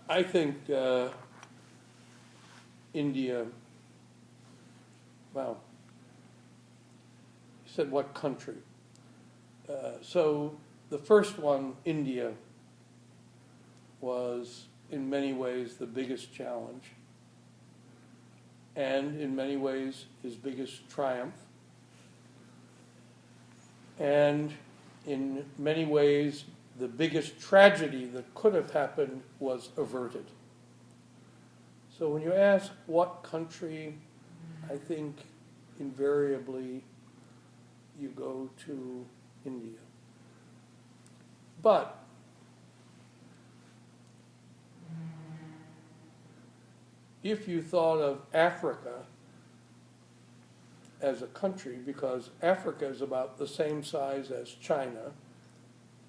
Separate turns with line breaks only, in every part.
I think India, well, you said what country? So the first one, India, was in many ways the biggest challenge, and in many ways his biggest triumph, and in many ways the biggest tragedy that could have happened was averted. So when you ask what country, I think invariably you go to India. But if you thought of Africa as a country, because Africa is about the same size as China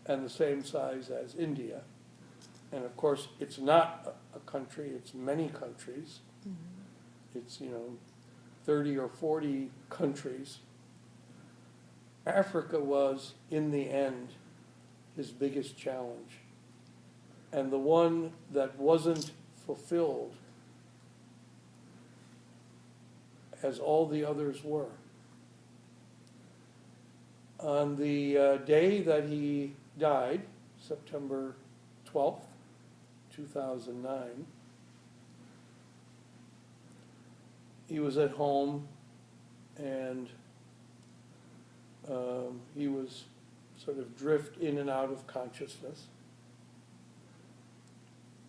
and the same size as India, and of course it's not a country, it's many countries. It's 30 or 40 countries. Africa was, in the end, his biggest challenge, and the one that wasn't fulfilled as all the others were. On the day that he died, September 12th, 2009, he was at home, and he was sort of drift in and out of consciousness.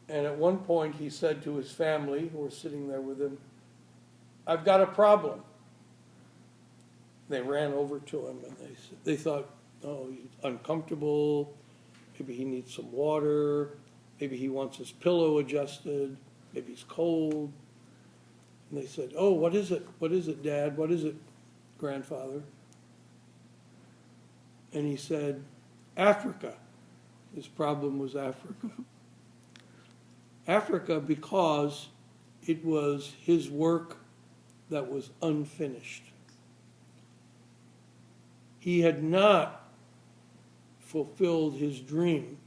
And at one point he said to his family, who were sitting there with him, "I've got a problem." They ran over to him, and they thought, oh, he's uncomfortable, maybe he needs some water, maybe he wants his pillow adjusted, maybe he's cold. And they said, "Oh, what is it? What is it, Dad? What is it, grandfather?" And he said, "Africa." His problem was Africa. Africa, because it was his work that was unfinished. He had not fulfilled his dream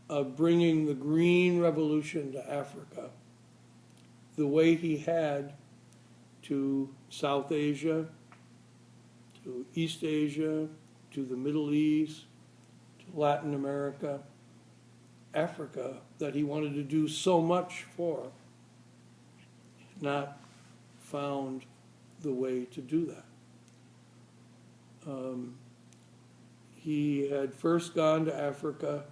of bringing the green revolution to Africa the way he had to South Asia, to East Asia, to the Middle East, to Latin America, Africa, that he wanted to do so much for, not found the way to do that. He had first gone to Africa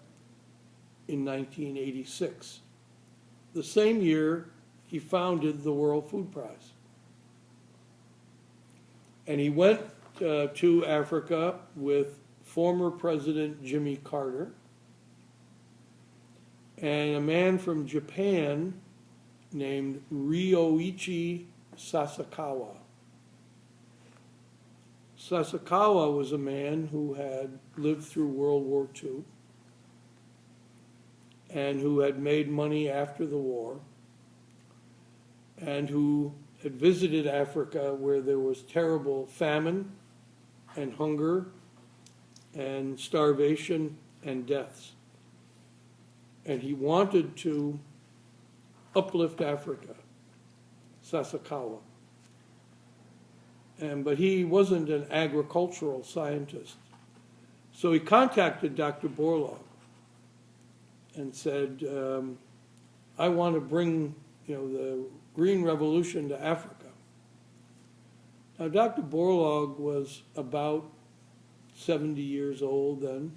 in 1986. The same year, he founded the World Food Prize. And he went to Africa with former President Jimmy Carter and a man from Japan named Ryoichi Sasakawa. Sasakawa was a man who had lived through World War II and who had made money after the war and who had visited Africa where there was terrible famine and hunger and starvation and deaths. And he wanted to uplift Africa, Sasakawa. But he wasn't an agricultural scientist. So he contacted Dr. Borlaug and said, "I want to bring the green revolution to Africa." Now, Dr. Borlaug was about 70 years old then.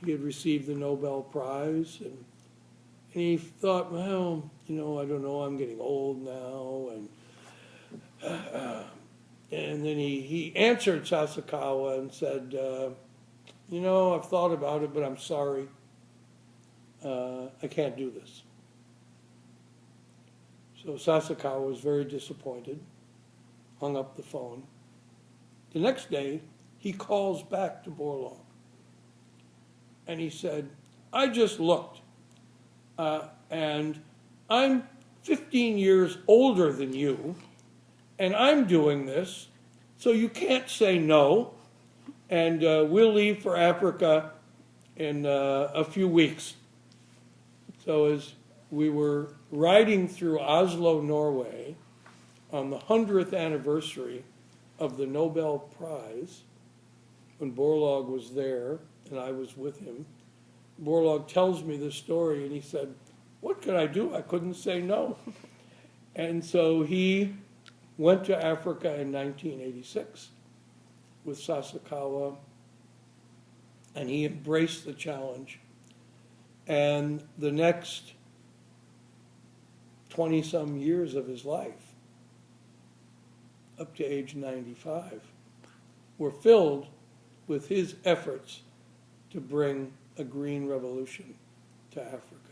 He had received the Nobel Prize, and he thought, well, I don't know, I'm getting old now, and then he answered Sasakawa and said, I've thought about it, but I'm sorry. I can't do this. So Sasakawa was very disappointed, hung up the phone. The next day, he calls back to Borlaug, and he said, "I just looked, and I'm 15 years older than you, and I'm doing this, so you can't say no, and we'll leave for Africa in a few weeks." So as we were riding through Oslo, Norway, on the 100th anniversary of the Nobel Prize, when Borlaug was there and I was with him, Borlaug tells me this story, and he said, what could I do? I couldn't say no. And so he went to Africa in 1986 with Sasakawa, and he embraced the challenge. And the next 20-some years of his life, up to age 95, were filled with his efforts to bring a green revolution to Africa.